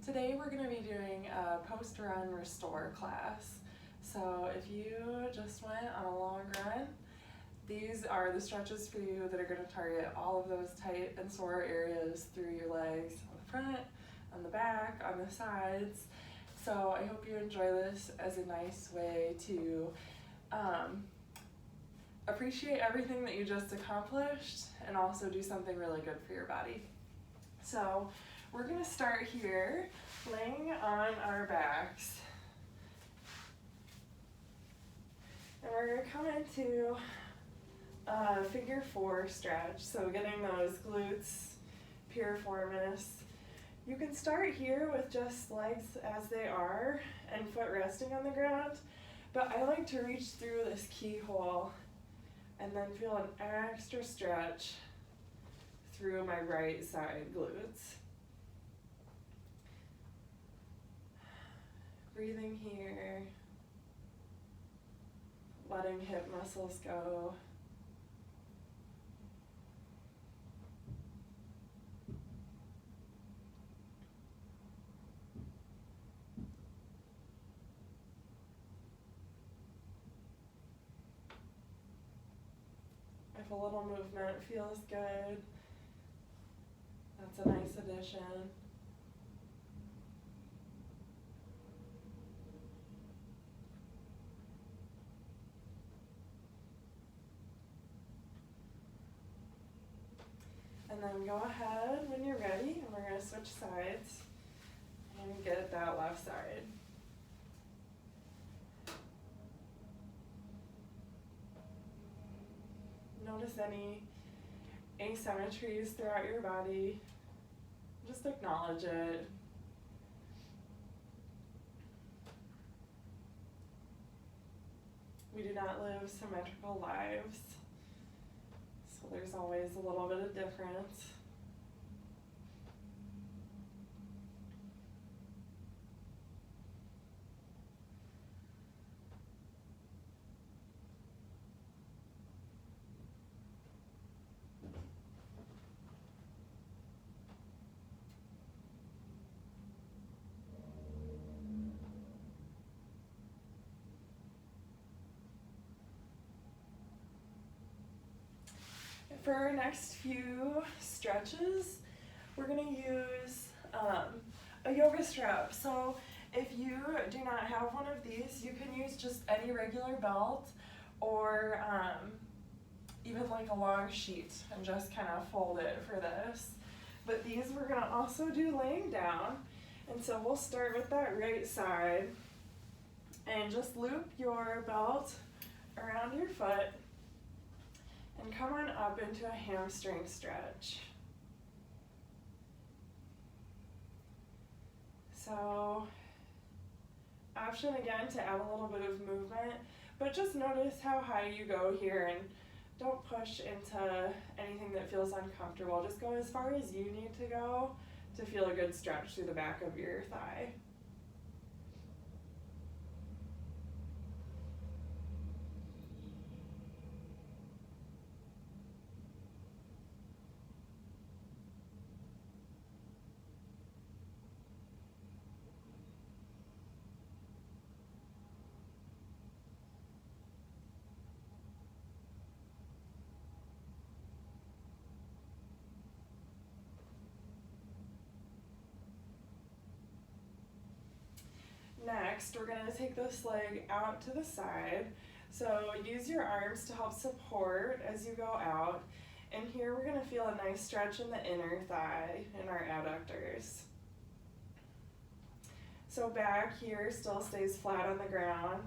Today we're going to be doing a post-run restore class. So if you just went on a long run, these are the stretches for you that are going to target all of those tight and sore areas through your legs, on the front, on the back, on the sides. So I hope you enjoy this as a nice way to appreciate everything that you just accomplished and also do something really good for your body. So we're going to start here, laying on our backs. And we're going to come into a figure 4 stretch, so getting those glutes piriformis. You can start here with just legs as they are and foot resting on the ground, but I like to reach through this keyhole and then feel an extra stretch through my right side glutes. Breathing here, letting hip muscles go. If a little movement feels good, that's a nice addition. And then go ahead when you're ready, and we're going to switch sides and get that left side. Notice any asymmetries throughout your body. Just acknowledge it. We do not live symmetrical lives, so there's always a little bit of difference. For our next few stretches, we're going to use a yoga strap. So if you do not have one of these, you can use just any regular belt or even like a long sheet and just kind of fold it for this. But these we're going to also do laying down. And so we'll start with that right side and just loop your belt around your foot and come on up into a hamstring stretch. So, option again to add a little bit of movement, but just notice how high you go here and don't push into anything that feels uncomfortable. Just go as far as you need to go to feel a good stretch through the back of your thigh. Next, we're going to take this leg out to the side. So use your arms to help support as you go out. And here we're going to feel a nice stretch in the inner thigh in our adductors. So back here still stays flat on the ground.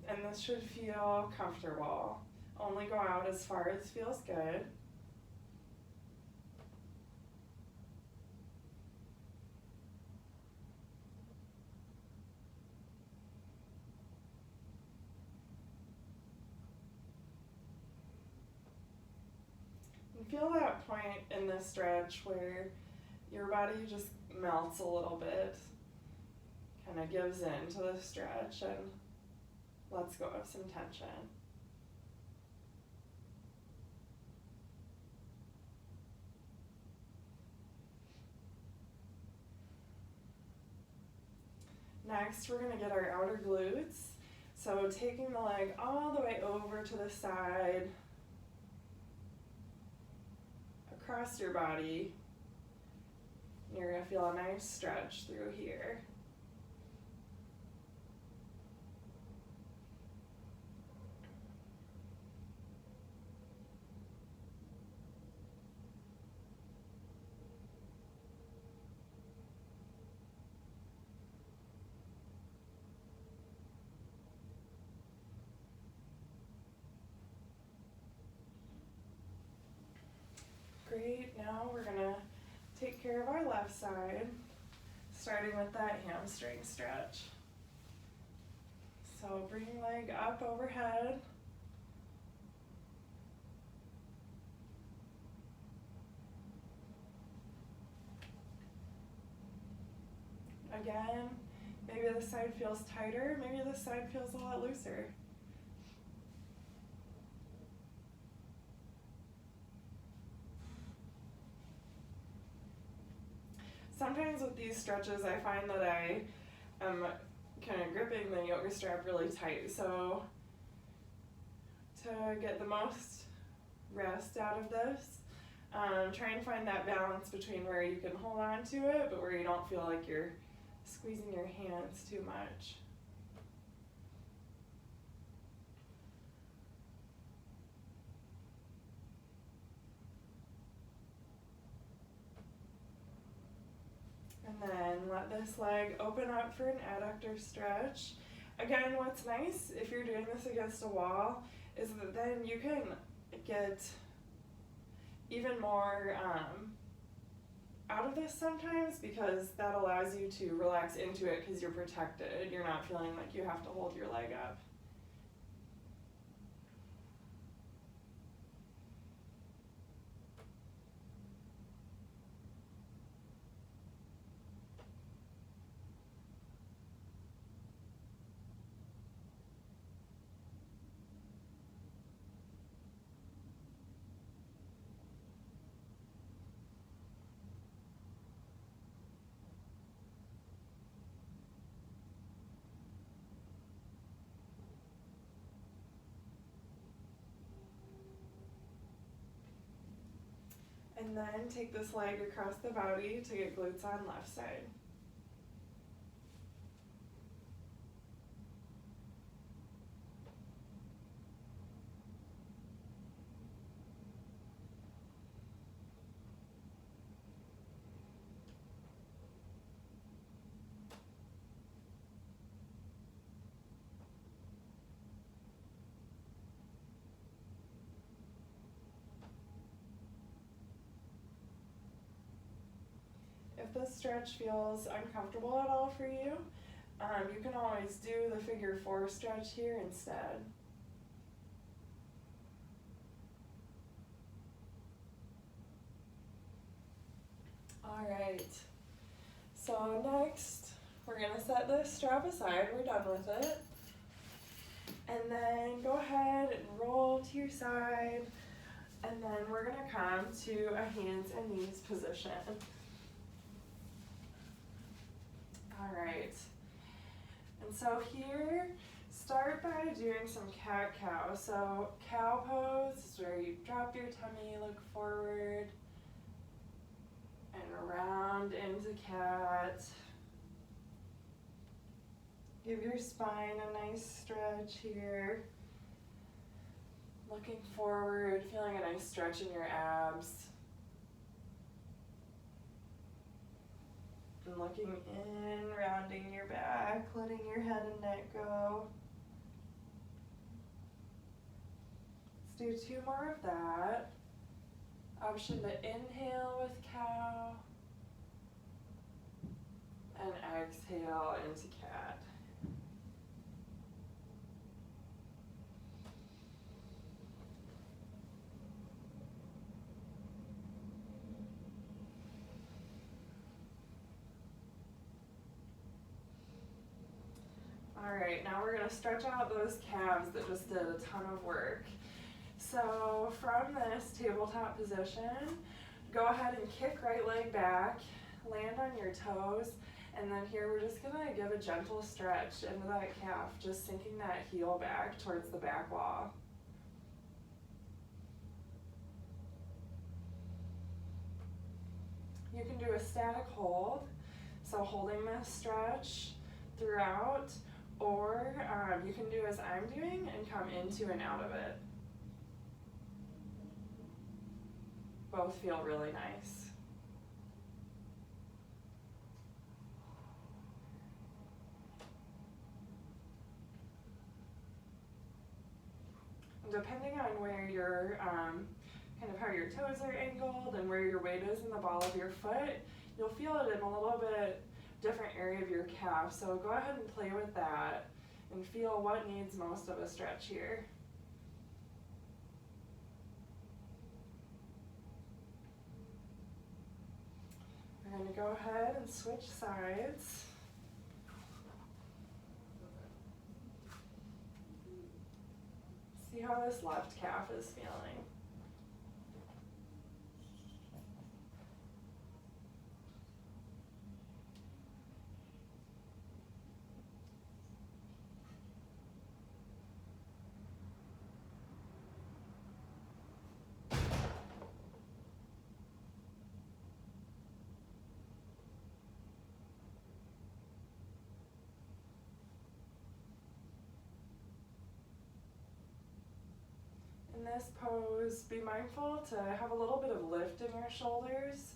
And this should feel comfortable. Only go out as far as feels good. Feel that point in this stretch where your body just melts a little bit, kind of gives in to the stretch and lets go of some tension. Next, we're gonna get our outer glutes. So taking the leg all the way over to the side, across your body. You're gonna feel a nice stretch through here. Great, now we're gonna take care of our left side, starting with that hamstring stretch. So bring leg up overhead. Again, maybe this side feels tighter, maybe this side feels a lot looser. Sometimes with these stretches, I find that I am kind of gripping the yoga strap really tight. So to get the most rest out of this, try and find that balance between where you can hold on to it, but where you don't feel like you're squeezing your hands too much. And then let this leg open up for an adductor stretch. Again, what's nice if you're doing this against a wall is that then you can get even more out of this sometimes, because that allows you to relax into it because you're protected. You're not feeling like you have to hold your leg up. And then take this leg across the body to get glutes on left side. If this stretch feels uncomfortable at all for you, you can always do the figure 4 stretch here instead. All right, so next we're gonna set this strap aside, we're done with it. And then go ahead and roll to your side, and then we're gonna come to a hands and knees position. All right, and so here, start by doing some cat-cow. So cow pose is where you drop your tummy, look forward, and around into cat. Give your spine a nice stretch here. Looking forward, feeling a nice stretch in your abs. And looking in, rounding your back, letting your head and neck go. Let's do 2 more of that. Option to inhale with cow and exhale into cat. All right, now we're gonna stretch out those calves that just did a ton of work. So from this tabletop position, go ahead and kick right leg back, land on your toes, And then here we're just gonna give a gentle stretch into that calf, just sinking that heel back towards the back wall. You can do a static hold, so holding this stretch throughout, or you can do as I'm doing and come into and out of it. Both feel really nice. Depending on where your, kind of how your toes are angled and where your weight is in the ball of your foot, you'll feel it in a little bit different area of your calf. So go ahead and play with that and feel what needs most of a stretch here. We're going to go ahead and switch sides. See how this left calf is feeling. In this pose, be mindful to have a little bit of lift in your shoulders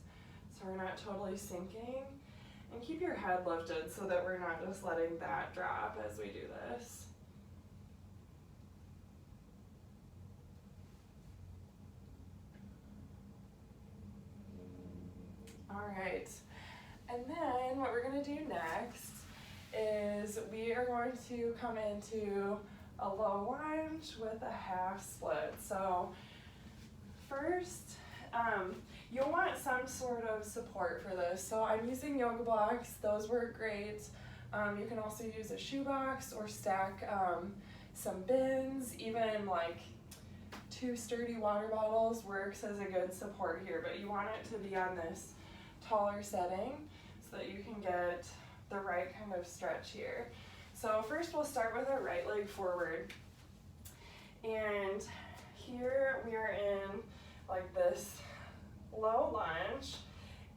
so we're not totally sinking, and keep your head lifted so that we're not just letting that drop as we do this. All right, and then what we're going to do next is we are going to come into a low lunge with a half split. So first, you'll want some sort of support for this. So I'm using yoga blocks. Those work great. You can also use a shoebox or stack some bins. Even like 2 sturdy water bottles works as a good support here, but you want it to be on this taller setting so that you can get the right kind of stretch here. So first we'll start with our right leg forward. And here we are in like this low lunge.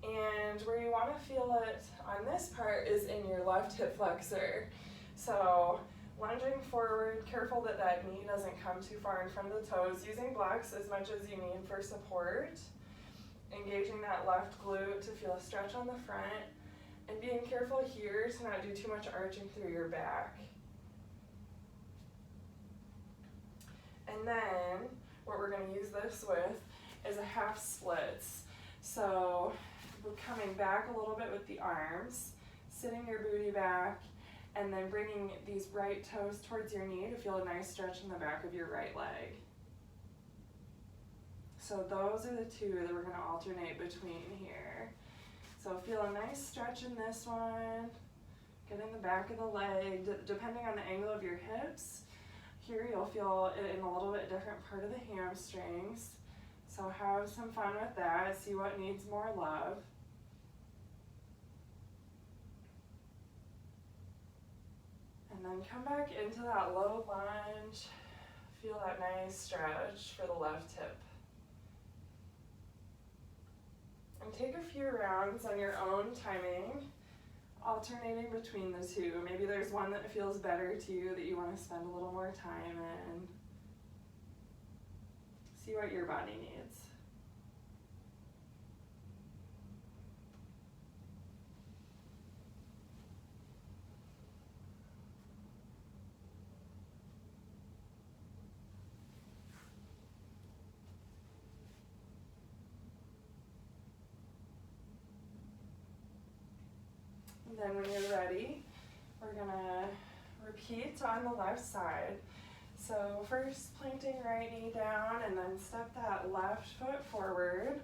And where you want to feel it on this part is in your left hip flexor. So lunging forward, careful that that knee doesn't come too far in front of the toes, using blocks as much as you need for support. Engaging that left glute to feel a stretch on the front. And being careful here to not do too much arching through your back. And then what we're going to use this with is a half splits. So we're coming back a little bit with the arms, sitting your booty back, and then bringing these right toes towards your knee to feel a nice stretch in the back of your right leg. So those are the two that we're going to alternate between here. So feel a nice stretch in this one, get in the back of the leg, depending on the angle of your hips. Here you'll feel it in a little bit different part of the hamstrings. So have some fun with that, see what needs more love. And then come back into that low lunge, feel that nice stretch for the left hip. And take a few rounds on your own timing, alternating between the two. Maybe there's one that feels better to you that you want to spend a little more time in. See what your body needs. And then when you're ready, we're gonna repeat on the left side. So first planting right knee down and then step that left foot forward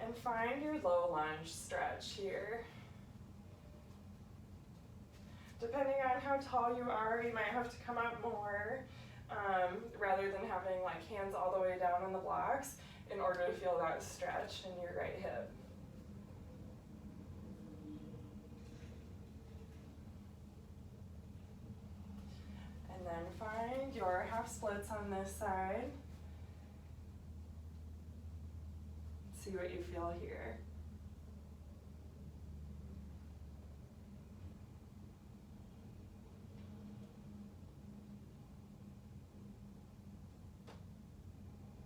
and find your low lunge stretch here. Depending on how tall you are, you might have to come up more rather than having like hands all the way down on the blocks in order to feel that stretch in your right hip. then find your half splits on this side. See what you feel here.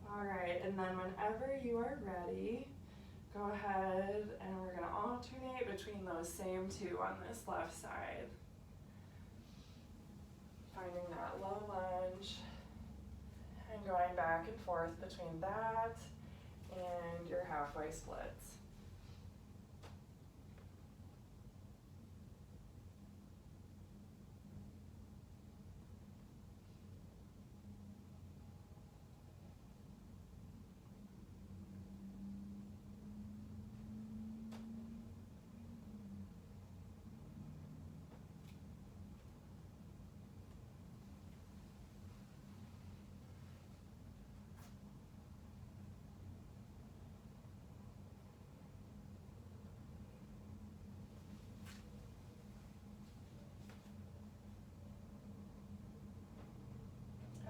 All right, and then whenever you are ready, go ahead and we're going to alternate between those same two on this left side. Finding that low lunge and going back and forth between that and your halfway splits.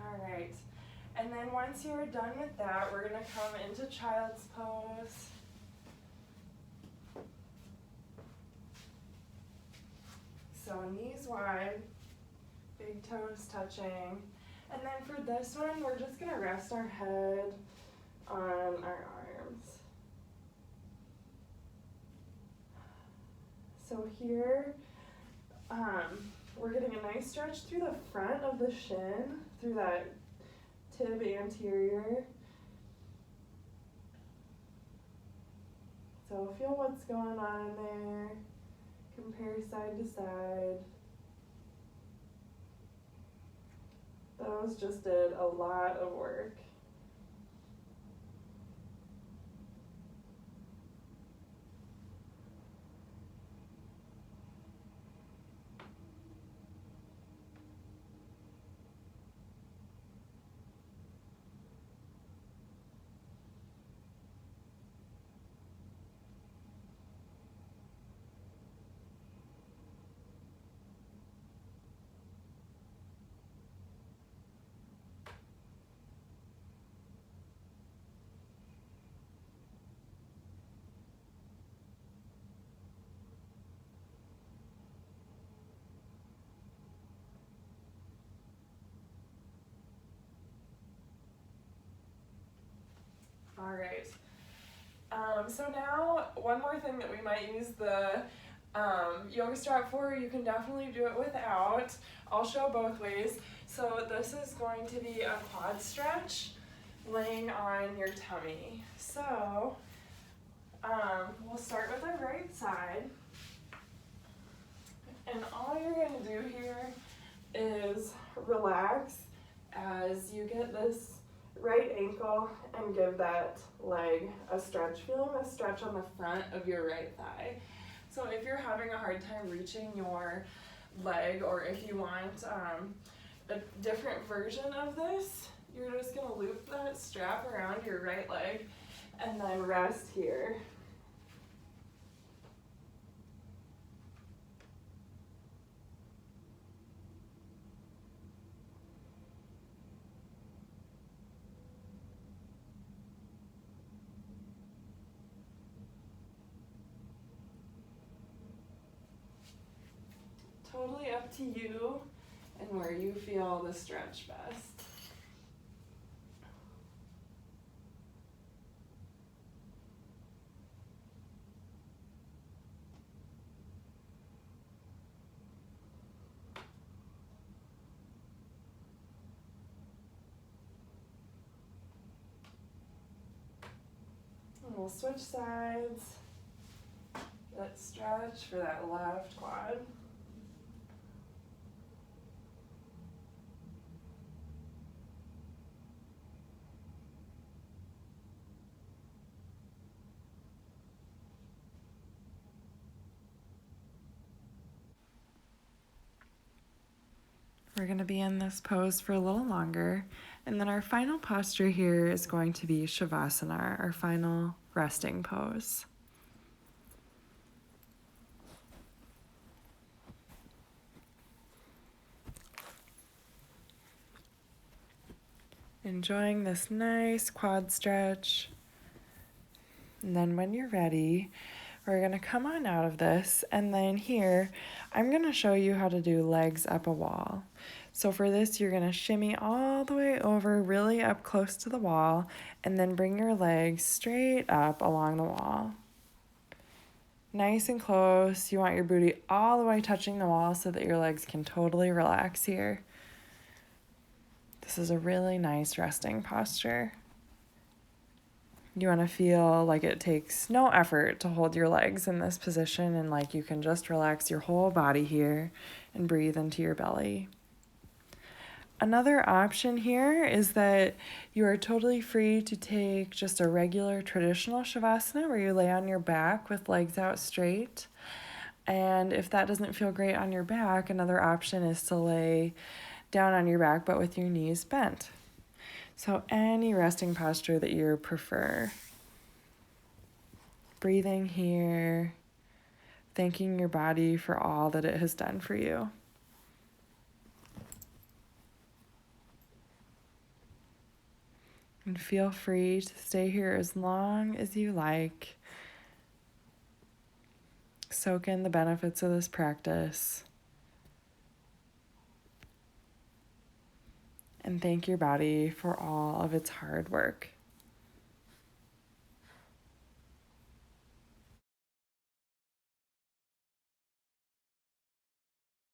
All right, and then once you're done with that, we're going to come into child's pose. So knees wide, big toes touching. And then for this one, we're just going to rest our head on our arms. So here, we're getting a nice stretch through the front of the shin, through that tib anterior. So feel what's going on in there. Compare side to side. Those just did a lot of work. All right. So now, one more thing that we might use the yoga strap for, you can definitely do it without. I'll show both ways. So this is going to be a quad stretch, laying on your tummy. So we'll start with our right side. And all you're going to do here is relax as you get this right ankle and give that leg a stretch. Feeling a stretch on the front of your right thigh. So if you're having a hard time reaching your leg, or if you want a different version of this, you're just going to loop that strap around your right leg and then rest here. Totally up to you and where you feel the stretch best. And we'll switch sides. Let's stretch for that left quad. We're going to be in this pose for a little longer, and then our final posture here is going to be Shavasana, our final resting pose. Enjoying this nice quad stretch. And then when you're ready, we're going to come on out of this, and then here, I'm going to show you how to do legs up a wall. So for this, you're going to shimmy all the way over, really up close to the wall, and then bring your legs straight up along the wall. Nice and close. You want your booty all the way touching the wall so that your legs can totally relax here. This is a really nice resting posture. You want to feel like it takes no effort to hold your legs in this position, and like you can just relax your whole body here and breathe into your belly. Another option here is that you are totally free to take just a regular traditional Shavasana where you lay on your back with legs out straight. And if that doesn't feel great on your back, another option is to lay down on your back but with your knees bent. So any resting posture that you prefer. Breathing here, thanking your body for all that it has done for you. And feel free to stay here as long as you like. Soak in the benefits of this practice. And thank your body for all of its hard work.